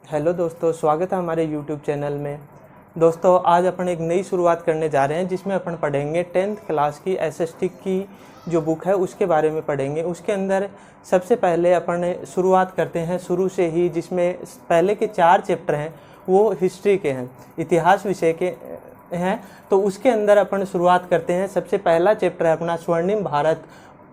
Hello दोस्तों, स्वागत है हमारे यूट्यूब चैनल में। दोस्तों, आज अपन एक नई शुरुआत करने जा रहे हैं जिसमें अपन पढ़ेंगे 10th क्लास की एसएसटी की जो बुक है उसके बारे में पढ़ेंगे। उसके अंदर सबसे पहले अपन शुरुआत करते हैं शुरू से ही, जिसमें पहले के 4 चैप्टर हैं वो हिस्ट्री के हैं, इतिहास विषय के हैं। तो उसके अंदर अपन शुरुआत करते हैं। सबसे पहला चैप्टर है अपना स्वर्णिम भारत,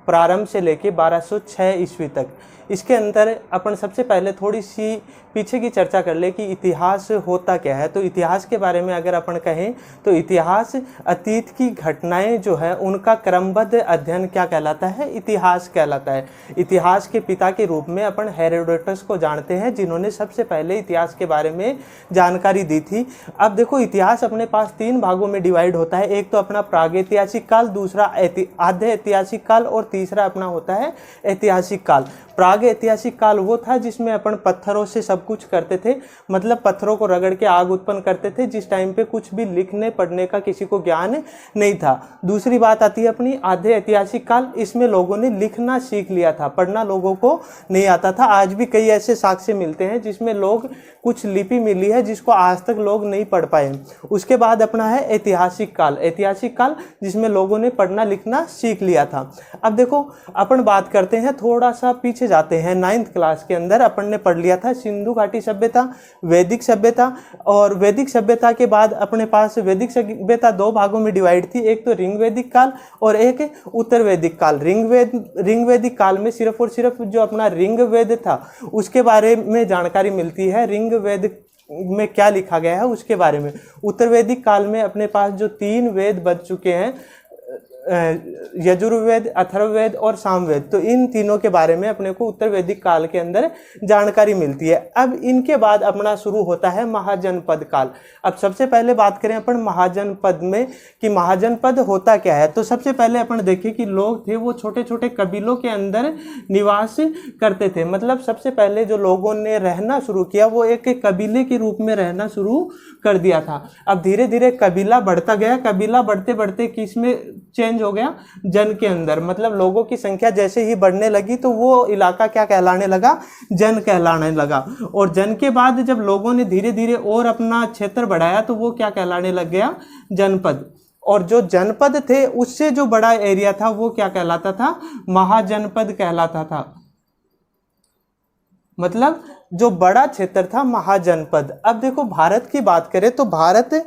प्रारंभ से लेके 1206 ईस्वी तक। इसके अंदर अपन सबसे पहले थोड़ी सी पीछे की चर्चा कर ले कि इतिहास होता क्या है। तो इतिहास के बारे में अगर अपन कहें तो इतिहास अतीत की घटनाएं जो है उनका क्रमबद्ध अध्ययन क्या कहलाता है, इतिहास कहलाता है। इतिहास के पिता के रूप में अपन हेरोडोटस को जानते हैं, जिन्होंने सबसे पहले इतिहास के बारे में जानकारी दी थी। अब देखो, इतिहास अपने पास 3 भागों में डिवाइड होता है। एक तो अपना प्रागैतिहासिक काल, दूसरा आद्य ऐतिहासिक काल और तीसरा अपना होता है ऐतिहासिक काल। प्राग ऐतिहासिक काल वो था जिसमें अपन पत्थरों से सब कुछ करते थे, मतलब पत्थरों को रगड़ के आग उत्पन्न करते थे, जिस टाइम पे कुछ भी लिखने पढ़ने का किसी को ज्ञान नहीं था। दूसरी बात आती है अपनी आद्य ऐतिहासिक काल। इसमें लोगों ने लिखना सीख लिया था, पढ़ना लोगों को नहीं आता था। आज भी कई ऐसे साक्ष्य मिलते हैं जिसमें लोग कुछ लिपि मिली है जिसको आज तक लोग नहीं पढ़ पाए। उसके बाद अपना है ऐतिहासिक काल। ऐतिहासिक काल जिसमें लोगों ने पढ़ना लिखना सीख लिया था। अब देखो, अपन बात करते हैं, थोड़ा सा पीछे जाते हैं। 9th क्लास के अंदर अपन ने पढ़ लिया था सिंधु घाटी सभ्यता, वैदिक सभ्यता। और वैदिक सभ्यता के बाद अपने पास वैदिक सभ्यता 2 भागों में डिवाइड थी, एक तो ऋग वैदिक काल और एक उत्तर वैदिक काल। ऋग वैदिक काल में सिर्फ और सिर्फ जो अपना ऋग वेद था उसके बारे में जानकारी मिलती है, ऋग वेद में क्या लिखा गया है उसके बारे में। उत्तर वैदिक काल में अपने पास जो 3 वेद बच चुके हैं, यजुर्वेद, अथर्ववेद और सामवेद, तो इन तीनों के बारे में अपने को उत्तर वैदिक काल के अंदर जानकारी मिलती है। अब इनके बाद अपना शुरू होता है महाजनपद काल। अब सबसे पहले बात करें अपन महाजनपद में कि महाजनपद होता क्या है। तो सबसे पहले अपन देखें कि लोग थे वो छोटे छोटे कबीलों के अंदर निवास करते थे। मतलब सबसे पहले जो लोगों ने रहना शुरू किया वो एक कबीले के रूप में रहना शुरू कर दिया था। अब धीरे धीरे कबीला बढ़ता गया। कबीला बढ़ते बढ़ते किस में चेंज हो गया, जन के अंदर। मतलब लोगों की संख्या जैसे ही बढ़ने लगी तो वो इलाका क्या कहलाने लगा, जन कहलाने लगा। और जन के बाद जब लोगों ने धीरे धीरे और अपना क्षेत्र बढ़ाया तो वो क्या कहलाने लग गया, जनपद। और जो जनपद थे उससे जो बड़ा एरिया था वो क्या कहलाता था, महाजनपद कहलाता था। मतलब जो बड़ा क्षेत्र था महाजनपद। अब देखो, भारत की बात करें तो भारत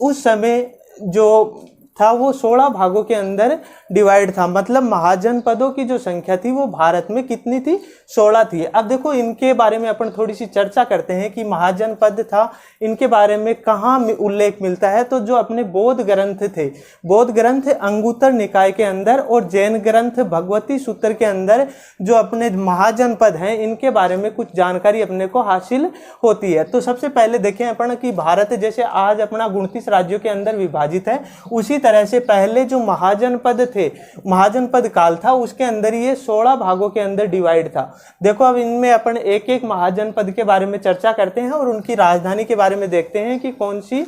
उस समय जो था वो 16 भागों के अंदर डिवाइड था। मतलब महाजनपदों की जो संख्या थी वो भारत में कितनी थी, 16 थी। अब देखो, इनके बारे में अपन थोड़ी सी चर्चा करते हैं कि महाजनपद था, इनके बारे में कहाँ उल्लेख मिलता है। तो जो अपने बौद्ध ग्रंथ थे, बौद्ध ग्रंथ अंगुत्तर निकाय के अंदर और जैन ग्रंथ भगवती सूत्र के अंदर जो अपने महाजनपद हैं इनके बारे में कुछ जानकारी अपने को हासिल होती है। तो सबसे पहले देखें अपन कि भारत जैसे आज अपना 29 राज्यों के अंदर विभाजित है, उसी तरह से पहले जो महाजनपद थे, महाजनपद काल था, उसके अंदर ये 16 भागों के अंदर डिवाइड था। देखो, अब इनमें अपन एक एक महाजनपद के बारे में चर्चा करते हैं और उनकी राजधानी के बारे में देखते हैं कि कौन सी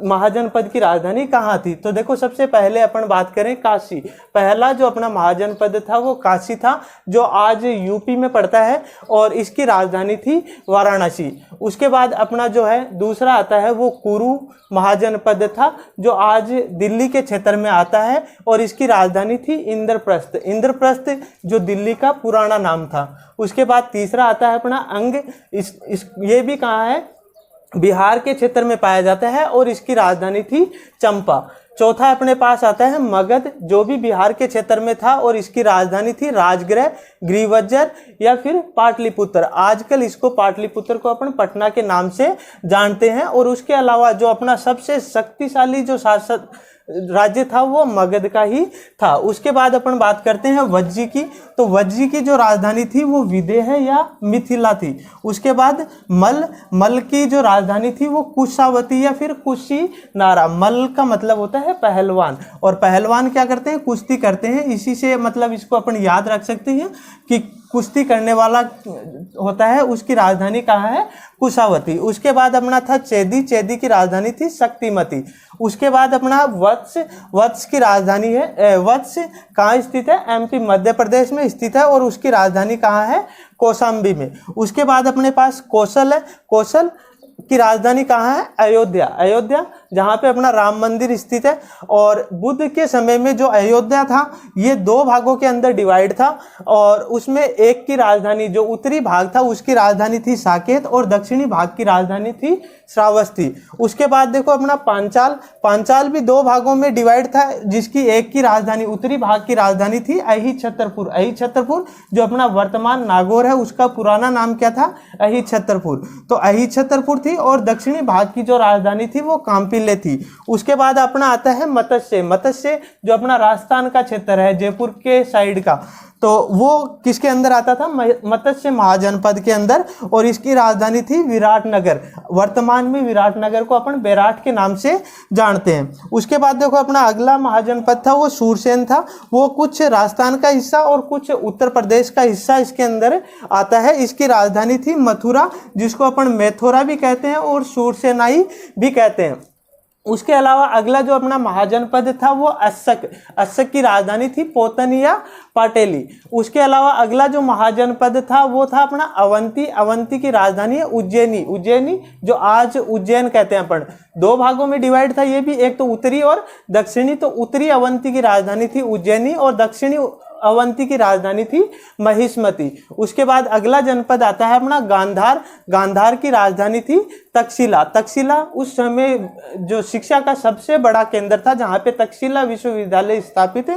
महाजनपद की राजधानी कहाँ थी। तो देखो, सबसे पहले अपन बात करें काशी। पहला जो अपना महाजनपद था वो काशी था, जो आज यूपी में पड़ता है और इसकी राजधानी थी वाराणसी। उसके बाद अपना जो है दूसरा आता है वो कुरु महाजनपद था, जो आज दिल्ली के क्षेत्र में आता है और इसकी राजधानी थी इंद्रप्रस्थ। इंद्रप्रस्थ जो दिल्ली का पुराना नाम था। उसके बाद तीसरा आता है अपना अंग। ये भी कहाँ है, बिहार के क्षेत्र में पाया जाता है और इसकी राजधानी थी चंपा। चौथा अपने पास आता है मगध, जो भी बिहार के क्षेत्र में था और इसकी राजधानी थी राजगृह, गृहवज्र या फिर पाटलिपुत्र। आजकल इसको पाटलिपुत्र को अपन पटना के नाम से जानते हैं। और उसके अलावा जो अपना सबसे शक्तिशाली जो शासक राज्य था वो मगध का ही था। उसके बाद अपन बात करते हैं वज्जी की। तो वज्जी की जो राजधानी थी वो विदेह या मिथिला थी। उसके बाद मल की जो राजधानी थी वो कुशावती या फिर कुशीनारा। मल का मतलब होता है पहलवान, और पहलवान क्या करते हैं, कुश्ती करते हैं। इसी से मतलब इसको अपन याद रख सकते हैं कि कुश्ती करने वाला होता है, उसकी राजधानी कहाँ है, कुशावती। उसके बाद अपना था चेदी। चेदी की राजधानी थी शक्तिमती। उसके बाद अपना वत्स। वत्स की राजधानी है, वत्स कहाँ स्थित है, एमपी मध्य प्रदेश में स्थित है और उसकी राजधानी कहाँ है, कौशाम्बी में। उसके बाद अपने पास कौशल है, कौशल की राजधानी कहाँ है? अयोध्या। अयोध्या जहाँ पे अपना राम मंदिर स्थित है। और बुद्ध के समय में जो अयोध्या था ये दो भागों के अंदर डिवाइड था, और उसमें एक की राजधानी जो उत्तरी भाग था उसकी राजधानी थी साकेत और दक्षिणी भाग की राजधानी थी श्रावस्ती। उसके बाद देखो अपना पांचाल, पांचाल भी दो भागों में डिवाइड था, जिसकी एक की राजधानी उत्तरी भाग की राजधानी थी अहिछत्रपुर। अहिछत्रपुर जो अपना वर्तमान नागौर है उसका पुराना नाम क्या था? अहिछत्रपुर। तो अहिछत्रपुर थी, और दक्षिणी भाग की जो राजधानी थी वो कांपिल्य थी। उसके बाद अपना आता है मत्स्य। मत्स्य जो अपना राजस्थान का क्षेत्र है, जयपुर के साइड का, तो वो किसके अंदर आता था? मत्स्य महाजनपद के अंदर, और इसकी राजधानी थी विराटनगर। वर्तमान में विराटनगर को अपन बेराट के नाम से जानते हैं। उसके बाद देखो अपना अगला महाजनपद था वो शूरसेन था। वो कुछ राजस्थान का हिस्सा और कुछ उत्तर प्रदेश का हिस्सा इसके अंदर आता है। इसकी राजधानी थी मथुरा, जिसको अपन मेथोरा भी कहते हैं और शूरसेनाई भी कहते हैं। उसके अलावा अगला जो अपना महाजनपद था वो अस्सक। अस्सक की राजधानी थी पोतनिया पाटेली। उसके अलावा अगला जो महाजनपद था वो था अपना अवंती। अवंती की राजधानी है उज्जैनी। उज्जैनी जो आज उज्जैन कहते हैं अपन, दो भागों में डिवाइड था ये भी, एक तो उत्तरी और दक्षिणी। तो उत्तरी अवंती की राजधानी थी उज्जैनी और दक्षिणी अवंती की राजधानी थी महिष्मती। उसके बाद अगला जनपद आता है अपना गांधार। गांधार की राजधानी थी तक्षशिला। तक्षशिला उस समय जो शिक्षा का सबसे बड़ा केंद्र था, जहाँ पे तक्षशिला विश्वविद्यालय स्थापित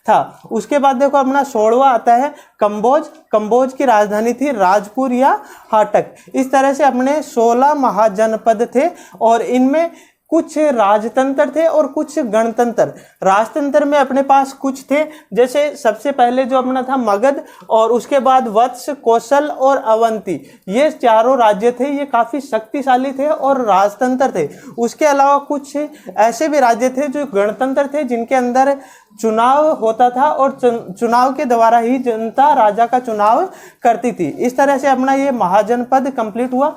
था। उसके बाद देखो अपना 16वां आता है कंबोज। कंबोज की राजधानी थी राजपुर या हाटक। इस तरह से अपने 16 महाजनपद थे, और इनमें कुछ राजतंत्र थे और कुछ गणतंत्र। राजतंत्र में अपने पास कुछ थे, जैसे सबसे पहले जो अपना था मगध, और उसके बाद वत्स, कौशल और अवंती। ये चारों राज्य थे, ये काफी शक्तिशाली थे और राजतंत्र थे। उसके अलावा कुछ ऐसे भी राज्य थे जो गणतंत्र थे, जिनके अंदर चुनाव होता था और चुनाव के द्वारा ही जनता राजा का चुनाव करती थी। इस तरह से अपना ये महाजनपद कंप्लीट हुआ।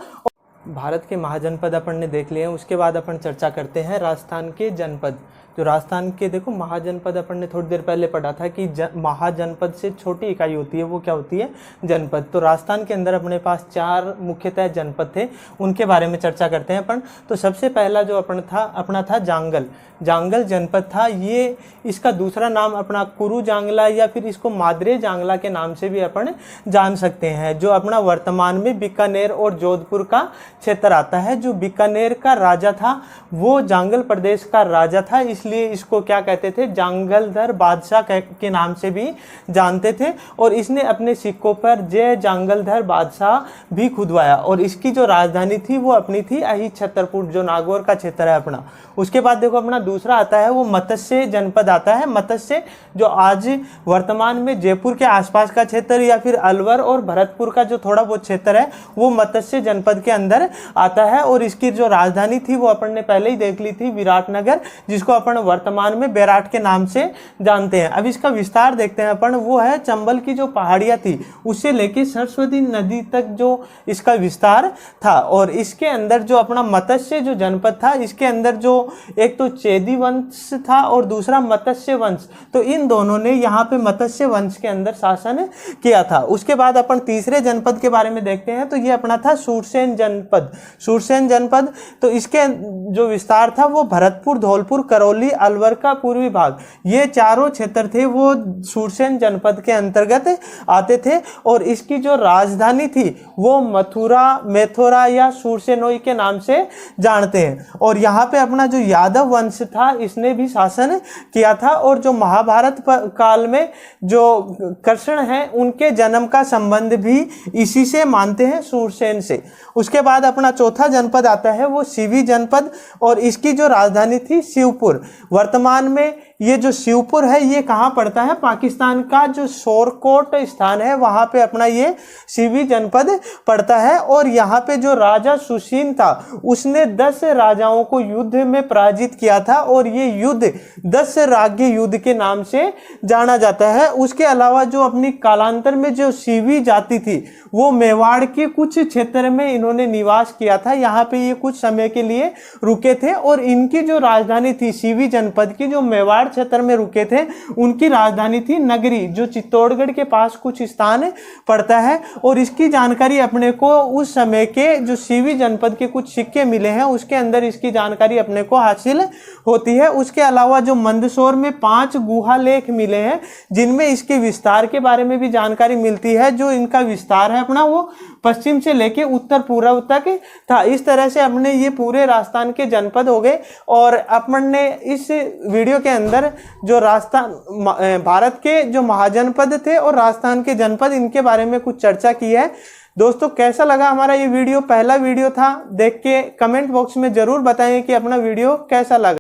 भारत के महाजनपद अपन ने देख लिए हैं। उसके बाद अपन चर्चा करते हैं राजस्थान के जनपद। जो राजस्थान के देखो महाजनपद अपन ने थोड़ी देर पहले पढ़ा था कि महाजनपद से छोटी इकाई होती है, वो क्या होती है? जनपद। तो राजस्थान के अंदर अपने पास 4 मुख्यतः जनपद थे, उनके बारे में चर्चा करते हैं अपन। तो सबसे पहला जो अपना था जांगल। जांगल जनपद था। ये इसका दूसरा नाम अपना कुरु जांगला या फिर इसको माद्रे जांगला के नाम से भी अपन जान सकते हैं, जो अपना वर्तमान में बीकानेर और जोधपुर का क्षेत्र आता है। जो बीकानेर का राजा था वो जांगल प्रदेश का राजा था, इसलिए इसको क्या कहते थे? जांगलधर बादशाह के नाम से भी जानते थे। और इसने अपने सिक्कों पर जय जांगलधर बादशाह भी खुदवाया, और इसकी जो राजधानी थी वो अपनी थी अहिछत्रपुर, जो नागौर का क्षेत्र है अपना। उसके बाद देखो अपना दूसरा आता है वो मत्स्य जनपद आता है। मत्स्य जो आज वर्तमान में जयपुर के आसपास का क्षेत्र या फिर अलवर और भरतपुर का जो थोड़ा बहुत क्षेत्र है वो मत्स्य जनपद के अंदर आता है। और इसकी जो राजधानी थी वो अपन ने पहले ही देख ली थी विराटनगर, जिसको अपन वर्तमान में बेराट के नाम से जानते हैं। अब इसका विस्तार देखते हैं अपन। वो है चंबल की जो पहाड़ियाँ थी उससे लेके सरस्वती नदी तक जो इसका विस्तार था। और इसके अंदर जो अपना मत्स्य जो जनपद था, इसके अंदर जो एक तो चेदी वंश था और दूसरा मत्स्य वंश, तो इन दोनों ने यहाँ पे मत्स्य वंश के अंदर शासन किया था। उसके बाद अपन तीसरे जनपद के बारे में देखते हैं, तो ये अपना था शूरसेन जनपद। शूरसेन जनपद तो इसके जो विस्तार था वो भरतपुर, धौलपुर, करौली, अलवर का पूर्वी भाग, ये चारों क्षेत्र थे वो शूरसेन जनपद के अंतर्गत आते थे। और इसकी जो राजधानी थी वो मथुरा, मेथोरा या शूरसेनोई के नाम से जानते हैं। और यहाँ पे अपना जो यादव वंश था इसने भी शासन किया था। और जो महाभारत काल में जो कृष्ण हैं उनके जन्म का संबंध भी इसी से मानते हैं, शूरसेन से। उसके बाद अपना चौथा जनपद आता है वो शिवी जनपद, और इसकी जो राजधानी थी शिवपुर। वर्तमान में ये जो शिवपुर है ये कहाँ पड़ता है? पाकिस्तान का जो शोरकोट स्थान है वहाँ पे अपना ये शिवी जनपद पड़ता है। और यहाँ पे जो राजा सुशीन था उसने 10 राजाओं को युद्ध में पराजित किया था, और ये युद्ध 10 राज्य युद्ध के नाम से जाना जाता है। उसके अलावा जो अपनी कालांतर में जो शिवी जाति थी वो मेवाड़ के कुछ क्षेत्र में इन्होंने निवास निवास किया था, यहाँ पे ये कुछ समय के लिए रुके थे। और इनकी जो राजधानी थी सीवी जनपद की, जो मेवाड़ क्षेत्र में रुके थे, उनकी राजधानी थी नगरी, जो चित्तौड़गढ़ के पास कुछ स्थान पड़ता है। और इसकी जानकारी अपने को उस समय के जो सीवी जनपद के कुछ सिक्के मिले हैं उसके अंदर इसकी जानकारी अपने को हासिल होती है। उसके अलावा जो मंदसौर में 5 गुहा लेख मिले हैं जिनमें इसके विस्तार के बारे में भी जानकारी मिलती है। जो इनका विस्तार है अपना वो पश्चिम से लेके उत्तर पूर्व तक था। इस तरह से अपने ये पूरे राजस्थान के जनपद हो गए। और अपन ने इस वीडियो के अंदर जो राजस्थान भारत के जो महाजनपद थे और राजस्थान के जनपद, इनके बारे में कुछ चर्चा की है। दोस्तों कैसा लगा हमारा ये वीडियो? पहला वीडियो था, देख के कमेंट बॉक्स में जरूर बताएं कि अपना वीडियो कैसा लगा।